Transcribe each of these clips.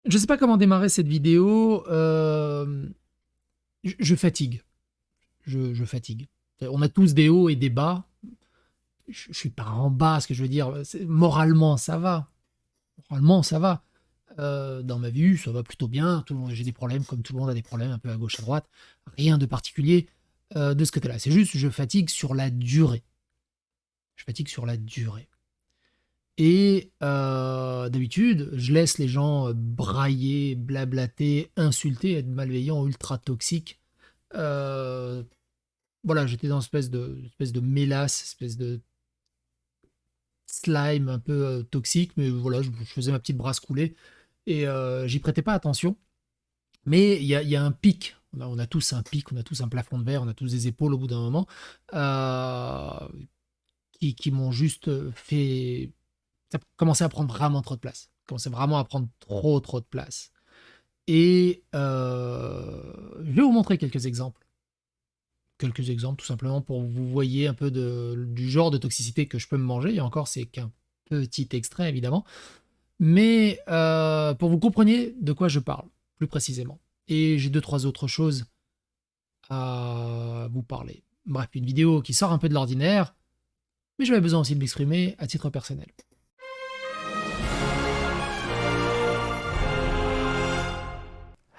Je sais pas comment démarrer cette vidéo. Je fatigue. Je fatigue. On a tous des hauts et des bas. Je suis pas en bas, ce que je veux dire. Moralement, ça va. Moralement, ça va. Dans ma vie, ça va plutôt bien. J'ai des problèmes, comme tout le monde a des problèmes, un peu à gauche, à droite. Rien de particulier de ce côté-là. C'est juste, je fatigue sur la durée. Je fatigue sur la durée. Et d'habitude, je laisse les gens brailler, blablater, insulter, être malveillants, ultra toxiques. Euh, voilà, j'étais dans une espèce de mélasse, espèce de slime un peu toxique, mais voilà, je faisais ma petite brasse coulée et j'y prêtais pas attention. Mais il y a un pic. On a tous un pic, on a tous un plafond de verre, on a tous des épaules au bout d'un moment euh, qui m'ont juste fait ça commençait à prendre vraiment trop de place. Ça commençait vraiment à prendre trop de place. Et je vais vous montrer quelques exemples. Quelques exemples tout simplement pour que vous voyez un peu du genre de toxicité que je peux me manger. Et encore, c'est qu'un petit extrait évidemment. Mais pour que vous compreniez de quoi je parle plus précisément. Et j'ai deux, trois autres choses à vous parler. Bref, une vidéo qui sort un peu de l'ordinaire, mais j'avais besoin aussi de m'exprimer à titre personnel.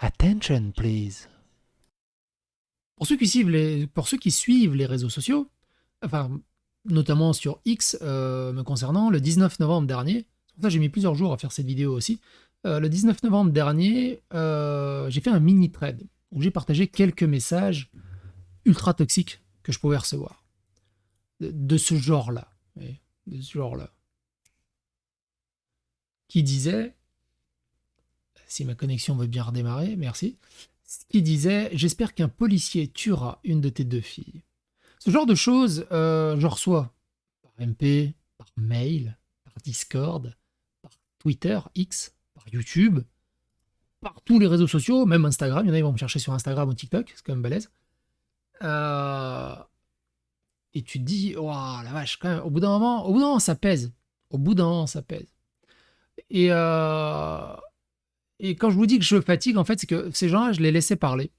Attention, please. Pour ceux qui suivent les réseaux sociaux, enfin, notamment sur X, me concernant, le 19 novembre dernier, c'est pour ça que j'ai mis plusieurs jours à faire cette vidéo aussi, le 19 novembre dernier, j'ai fait un mini thread où j'ai partagé quelques messages ultra toxiques que je pouvais recevoir. De ce genre-là. De ce genre-là. Qui disait, si ma connexion veut bien redémarrer, merci, qui disait, j'espère qu'un policier tuera une de tes deux filles. Ce genre de choses, je reçois par MP, par mail, par Discord, par Twitter, X, par YouTube, par tous les réseaux sociaux, même Instagram. Il y en a qui vont me chercher sur Instagram ou TikTok, c'est quand même balèze. Euh, et tu te dis, waouh, la vache, quand même, au bout d'un moment, ça pèse. Au bout d'un moment, ça pèse. Et, euh, et quand je vous dis que je fatigue, en fait, c'est que ces gens-là, je les laissais parler.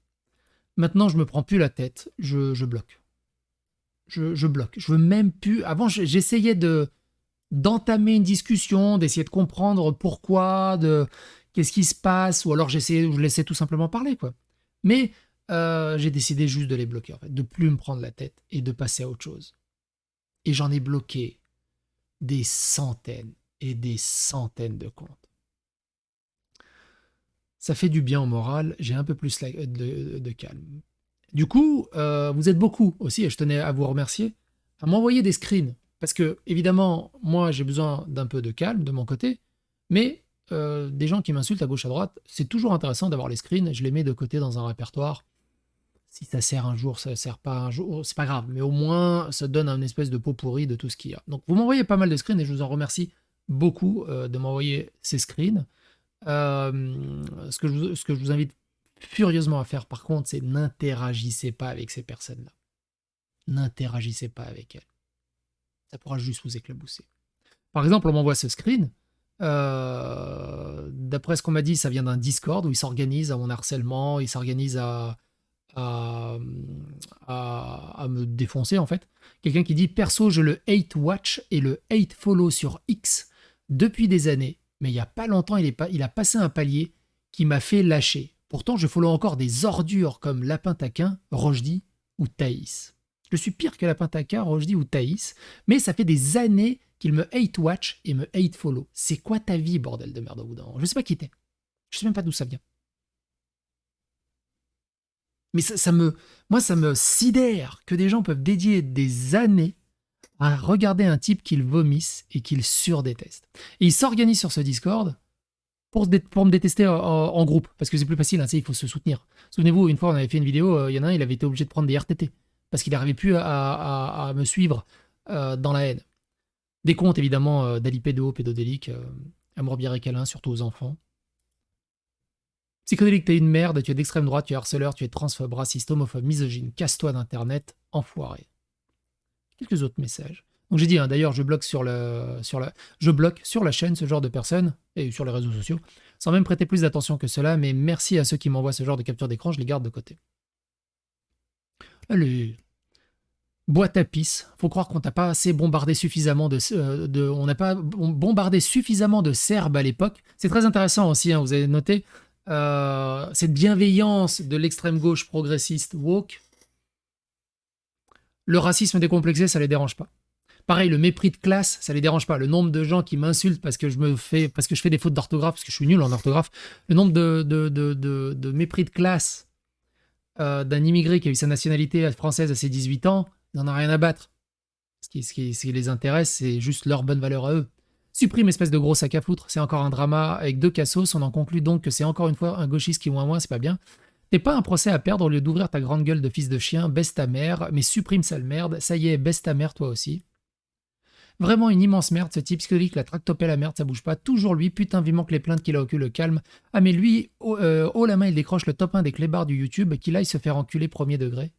Maintenant, je me prends plus la tête, je bloque. Je bloque. Je veux même plus. Avant, j'essayais d'entamer une discussion, d'essayer de comprendre pourquoi, de qu'est-ce qui se passe, ou alors je laissais tout simplement parler, quoi. Mais j'ai décidé juste de les bloquer, en fait, de plus me prendre la tête et de passer à autre chose. Et j'en ai bloqué des centaines et des centaines de comptes. Ça fait du bien au moral, j'ai un peu plus de calme. Du coup, vous êtes beaucoup aussi, et je tenais à vous remercier, à m'envoyer des screens. Parce que, évidemment, moi, j'ai besoin d'un peu de calme de mon côté, mais des gens qui m'insultent à gauche à droite, c'est toujours intéressant d'avoir les screens. Je les mets de côté dans un répertoire. Si ça sert un jour, ça sert pas un jour, c'est pas grave, mais au moins, ça donne un espèce de pot pourri de tout ce qu'il y a. Donc, vous m'envoyez pas mal de screens et je vous en remercie beaucoup de m'envoyer ces screens. Ce que je vous invite furieusement à faire, par contre, c'est n'interagissez pas avec ces personnes-là. N'interagissez pas avec elles. Ça pourra juste vous éclabousser. Par exemple, on m'envoie ce screen. D'après ce qu'on m'a dit, ça vient d'un Discord où ils s'organisent à mon harcèlement, ils s'organisent à, à me défoncer en fait. Quelqu'un qui dit perso, je le hate watch et le hate follow sur X depuis des années, mais il n'y a pas longtemps, il a passé un palier qui m'a fait lâcher. Pourtant, je follow encore des ordures comme Lapin Taquin, Rochdi ou Thaïs. Je suis pire que Lapin Taquin, Rochdi ou Thaïs, mais ça fait des années qu'il me hate watch et me hate follow. C'est quoi ta vie, bordel de merde au bout d'un moment? Je sais pas qui t'es. Je sais même pas d'où ça vient. Mais moi, ça me sidère que des gens peuvent dédier des années à regarder un type qu'ils vomissent et qu'ils surdétestent. Et ils s'organisent sur ce Discord pour me détester en groupe, parce que c'est plus facile, hein, il faut se soutenir. Souvenez-vous, une fois, on avait fait une vidéo, il y en a un, il avait été obligé de prendre des RTT, parce qu'il n'arrivait plus à me suivre dans la haine. Des comptes, évidemment, d'Ali pédo, pédodélique, amour bien et câlin, surtout aux enfants. Psychodélique, t'es une merde, tu es d'extrême droite, tu es harceleur, tu es transphobe, raciste, homophobe, misogyne, casse-toi d'internet, enfoiré. Quelques autres messages. Donc j'ai dit, hein, d'ailleurs, je bloque je bloque sur la chaîne ce genre de personnes et sur les réseaux sociaux, sans même prêter plus d'attention que cela, mais merci à ceux qui m'envoient ce genre de capture d'écran, je les garde de côté. Allez, boîte à pisse. Faut croire qu'on n'a pas assez bombardé suffisamment on n'a pas bombardé suffisamment de Serbes à l'époque. C'est très intéressant aussi, hein, vous avez noté, cette bienveillance de l'extrême gauche progressiste woke. Le racisme décomplexé, ça les dérange pas. Pareil, le mépris de classe, ça les dérange pas. Le nombre de gens qui m'insultent parce que je fais des fautes d'orthographe, parce que je suis nul en orthographe, le nombre de mépris de classe d'un immigré qui a eu sa nationalité française à ses 18 ans, il n'en a rien à battre. Ce qui les intéresse, c'est juste leur bonne valeur à eux. Supprime espèce de gros sac à foutre, c'est encore un drama avec deux cassos, on en conclut donc que c'est encore une fois un gauchiste qui moins, c'est pas bien. T'es pas un procès à perdre au lieu d'ouvrir ta grande gueule de fils de chien, baisse ta mère, mais supprime sale merde, ça y est, baisse ta mère toi aussi. Vraiment une immense merde, ce type psychologique, la tractopelle la merde, ça bouge pas. Toujours lui, putain, vivement que les plaintes qu'il a au cul le calme. Ah, mais lui, haut la main, il décroche le top 1 des clébards du YouTube, qu'il aille se faire enculer premier degré.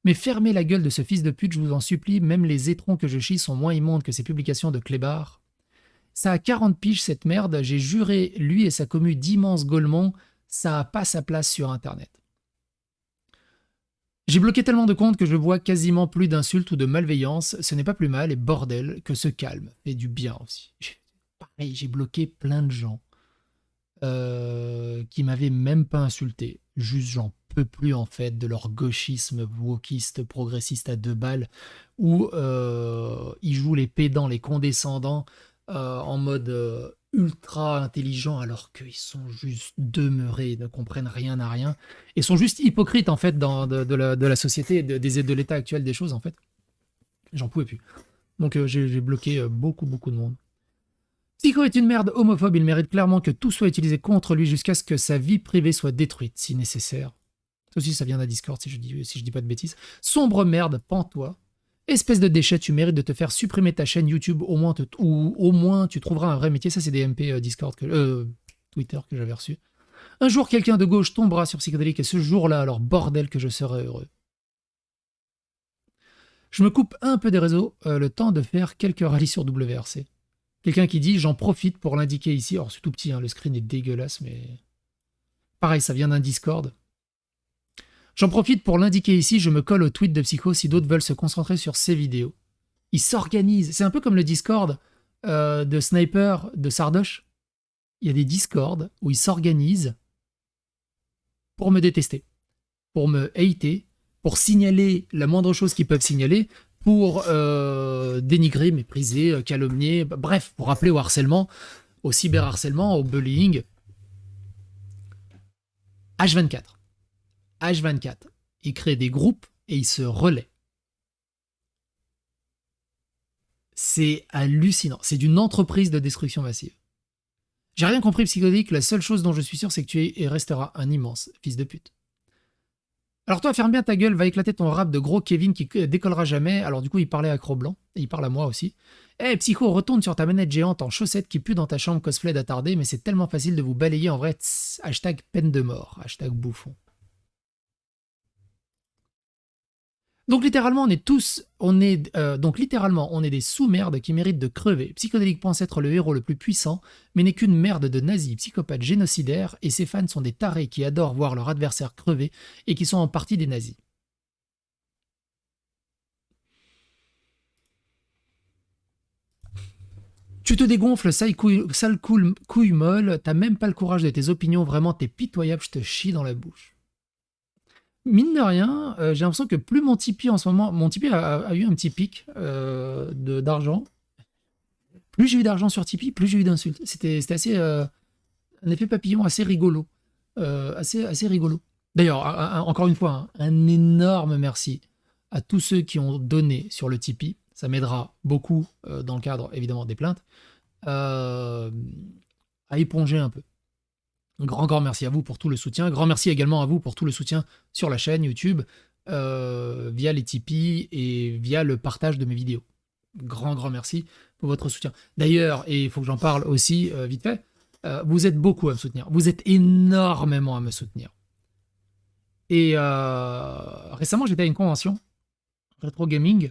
Mais fermez la gueule de ce fils de pute, je vous en supplie, même les étrons que je chie sont moins immondes que ces publications de clébards. Ça a 40 piges cette merde, j'ai juré, lui et sa commu d'immenses golemons, ça a pas sa place sur internet. J'ai bloqué tellement de comptes que je vois quasiment plus d'insultes ou de malveillance. Ce n'est pas plus mal, et bordel, que ce calme fait du bien aussi. Pareil, j'ai bloqué plein de gens qui m'avaient même pas insulté. Juste, j'en peux plus en fait de leur gauchisme wokiste, progressiste à deux balles, où ils jouent les pédants, les condescendants, en mode ultra intelligent alors qu'ils sont juste demeurés, ne comprennent rien à rien, et sont juste hypocrites en fait de la société, de l'état actuel des choses en fait. J'en pouvais plus. Donc j'ai bloqué beaucoup de monde. Psycho est une merde homophobe, il mérite clairement que tout soit utilisé contre lui jusqu'à ce que sa vie privée soit détruite, si nécessaire. Ça aussi, ça vient d'un Discord, si je dis pas de bêtises. Sombre merde, pends-toi. Espèce de déchet, tu mérites de te faire supprimer ta chaîne YouTube, ou au moins tu trouveras un vrai métier. Ça, c'est des MP Discord, Twitter que j'avais reçu. Un jour, quelqu'un de gauche tombera sur Psychedelic et ce jour-là, alors bordel que je serai heureux. Je me coupe un peu des réseaux, le temps de faire quelques rallyes sur WRC. Quelqu'un qui dit, j'en profite pour l'indiquer ici. Alors, c'est tout petit, hein, le screen est dégueulasse, mais... Pareil, ça vient d'un Discord. J'en profite pour l'indiquer ici, je me colle au tweet de Psycho si d'autres veulent se concentrer sur ces vidéos. Ils s'organisent. C'est un peu comme le Discord de Sniper de Sardoche. Il y a des Discords où ils s'organisent pour me détester, pour me hater, pour signaler la moindre chose qu'ils peuvent signaler, pour dénigrer, mépriser, calomnier, bref, pour appeler au harcèlement, au cyberharcèlement, au bullying. H24. H24. Ils créent des groupes et ils se relaient. C'est hallucinant. C'est d'une entreprise de destruction massive. J'ai rien compris, Psychodique. La seule chose dont je suis sûr, c'est que tu es et resteras un immense fils de pute. Alors toi, ferme bien ta gueule, va éclater ton rap de gros Kevin qui décollera jamais. Alors du coup, il parlait à Cro-Blanc, et il parle à moi aussi. Eh, Psycho, retourne sur ta manette géante en chaussettes qui pue dans ta chambre cosplay d'attardé, mais c'est tellement facile de vous balayer en vrai. Tss, hashtag peine de mort, hashtag bouffon. Donc littéralement, on est des sous-merdes qui méritent de crever. Psychodélique pense être le héros le plus puissant, mais n'est qu'une merde de nazis, psychopathe génocidaire, et ses fans sont des tarés qui adorent voir leur adversaire crever et qui sont en partie des nazis. Tu te dégonfles, sale couille molle, t'as même pas le courage de tes opinions, vraiment t'es pitoyable, je te chie dans la bouche. Mine de rien, j'ai l'impression que plus mon Tipeee en ce moment, mon Tipeee a eu un petit pic d'argent. Plus j'ai eu d'argent sur Tipeee, plus j'ai eu d'insultes. C'était assez un effet papillon assez rigolo, assez rigolo. D'ailleurs, encore une fois, hein, un énorme merci à tous ceux qui ont donné sur le Tipeee. Ça m'aidera beaucoup dans le cadre évidemment des plaintes à éponger un peu. Un grand merci à vous pour tout le soutien. Grand merci également à vous pour tout le soutien sur la chaîne YouTube, via les Tipeee et via le partage de mes vidéos. Grand merci pour votre soutien. D'ailleurs, et il faut que j'en parle aussi vite fait, vous êtes beaucoup à me soutenir. Vous êtes énormément à me soutenir. Et récemment, j'étais à une convention, Retro Gaming,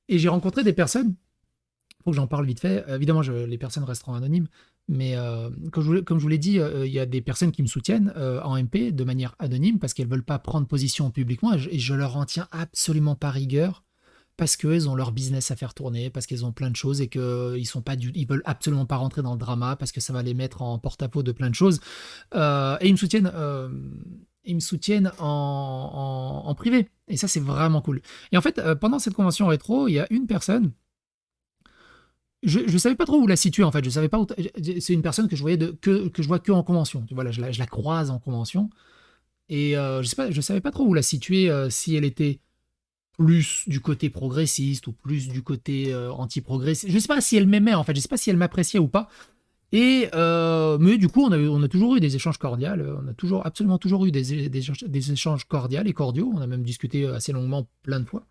Et j'ai rencontré des personnes, faut que j'en parle vite fait. Évidemment, les personnes resteront anonymes, mais comme je vous l'ai dit, il y a des personnes qui me soutiennent en MP de manière anonyme parce qu'elles veulent pas prendre position publiquement et je leur en tiens absolument pas rigueur parce qu'elles ont leur business à faire tourner, parce qu'elles ont plein de choses et ils veulent absolument pas rentrer dans le drama parce que ça va les mettre en porte-à-faux de plein de choses. Et ils me soutiennent en privé. Et ça, c'est vraiment cool. Et en fait, pendant cette convention rétro, il y a une personne. Je savais pas trop où la situer en fait. Je savais pas où. C'est une personne que je voyais que je vois que en convention. Voilà, je la croise en convention. Et je sais pas, je savais pas trop où la situer, si elle était plus du côté progressiste ou plus du côté anti-progressiste. Je sais pas si elle m'aimait en fait. Je sais pas si elle m'appréciait ou pas. Et mais du coup, on a toujours eu des échanges cordiaux. On a toujours, absolument toujours eu des échanges cordiaux et cordiaux. On a même discuté assez longuement plein de fois.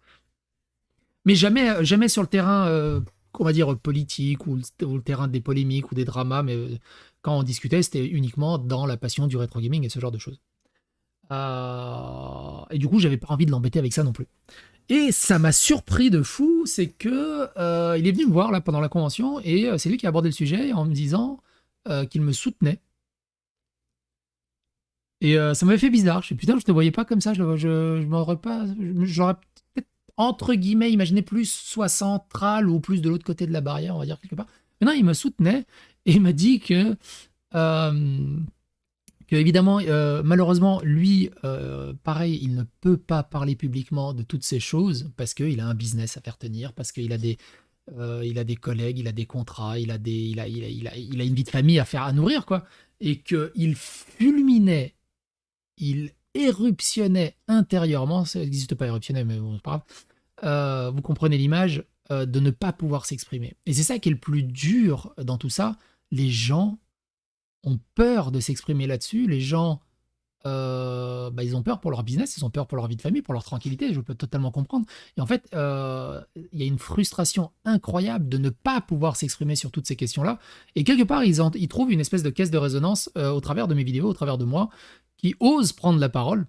Mais jamais, jamais sur le terrain, on va dire, politique ou le terrain des polémiques ou des dramas. Mais quand on discutait, c'était uniquement dans la passion du rétro gaming et ce genre de choses. Et du coup, j'avais pas envie de l'embêter avec ça non plus. Et ça m'a surpris de fou, c'est que il est venu me voir là pendant la convention et c'est lui qui a abordé le sujet en me disant qu'il me soutenait. Et ça m'avait fait bizarre. Je suis putain, je te voyais pas comme ça. Je m'aurais pas, j'aurais peut-être entre guillemets imaginé plus soit central ou plus de l'autre côté de la barrière, on va dire quelque part. Mais non, il me soutenait et il m'a dit euh, que évidemment, malheureusement, lui, pareil, il ne peut pas parler publiquement de toutes ces choses parce qu'il a un business à faire tenir, parce il a des collègues, il a des contrats, il a une vie de famille à faire à nourrir, quoi. Et qu'il fulminait, il éruptionnait intérieurement, ça n'existe pas éruptionner, mais bon, c'est pas grave. Vous comprenez l'image, de ne pas pouvoir s'exprimer. Et c'est ça qui est le plus dur dans tout ça. Les gens ont peur de s'exprimer là-dessus. Les gens, bah, ils ont peur pour leur business, ils ont peur pour leur vie de famille, pour leur tranquillité. Je peux totalement comprendre. Et en fait, il y a une frustration incroyable de ne pas pouvoir s'exprimer sur toutes ces questions-là. Et quelque part, ils trouvent une espèce de caisse de résonance au travers de mes vidéos, au travers de moi, qui ose prendre la parole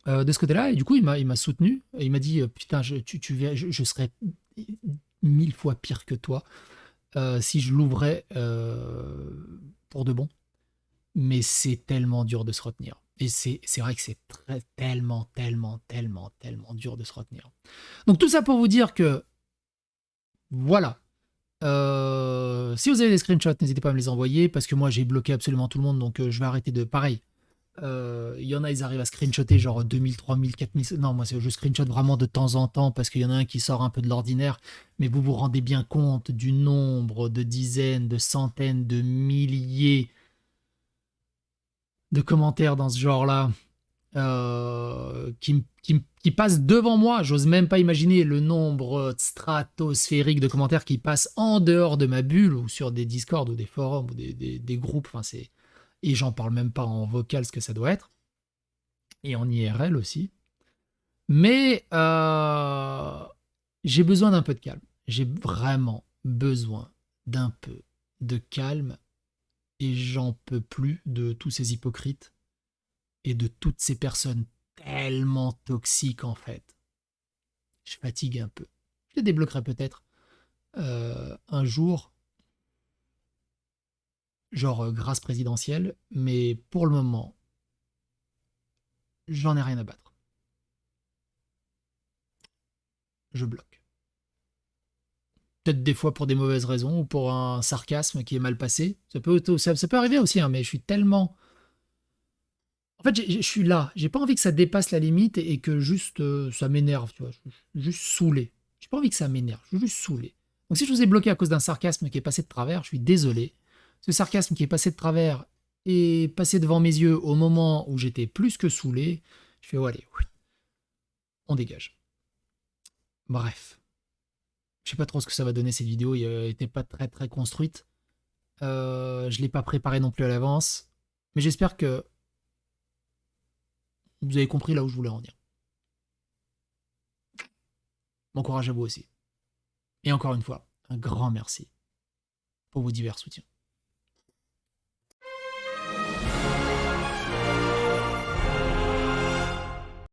de ce côté-là. Et du coup, il m'a soutenu. Et il m'a dit putain, je serais 1000 fois pire que toi si je l'ouvrais pour de bon. Mais c'est tellement dur de se retenir. Et c'est vrai que c'est tellement, tellement, tellement, tellement dur de se retenir. Donc tout ça pour vous dire que, voilà. Si vous avez des screenshots, n'hésitez pas à me les envoyer, parce que moi j'ai bloqué absolument tout le monde, donc je vais arrêter de... Pareil, il y en a, ils arrivent à screenshotter genre 2000, 3000, 4000... Non, moi je screenshot vraiment de temps en temps, parce qu'il y en a un qui sort un peu de l'ordinaire, mais vous vous rendez bien compte du nombre de dizaines, de centaines, de milliers de commentaires dans ce genre-là qui passent devant moi. J'ose même pas imaginer le nombre stratosphérique de commentaires qui passent en dehors de ma bulle ou sur des Discord ou des forums ou des groupes. Enfin, et j'en parle même pas en vocal ce que ça doit être. Et en IRL aussi. Mais j'ai besoin d'un peu de calme. J'ai vraiment besoin d'un peu de calme. Et j'en peux plus de tous ces hypocrites et de toutes ces personnes tellement toxiques en fait. Je fatigue un peu. Je les débloquerai peut-être un jour, genre grâce présidentielle, mais pour le moment, j'en ai rien à battre. Je bloque. Peut-être des fois pour des mauvaises raisons ou pour un sarcasme qui est mal passé. Ça peut arriver aussi, hein, mais je suis tellement... En fait, je suis là. J'ai pas envie que ça dépasse la limite et que juste ça m'énerve, tu vois. Je suis juste saoulé. J'ai pas envie que ça m'énerve. Je suis juste saoulé. Donc si je vous ai bloqué à cause d'un sarcasme qui est passé de travers, je suis désolé. Ce sarcasme qui est passé de travers est passé devant mes yeux au moment où j'étais plus que saoulé. Je fais, oh, allez, oui, on dégage. Bref. Je sais pas trop ce que ça va donner cette vidéo. Elle était pas très très construite. Je l'ai pas préparé non plus à l'avance. Mais j'espère que vous avez compris là où je voulais en venir. Bon courage à vous aussi. Et encore une fois, un grand merci pour vos divers soutiens.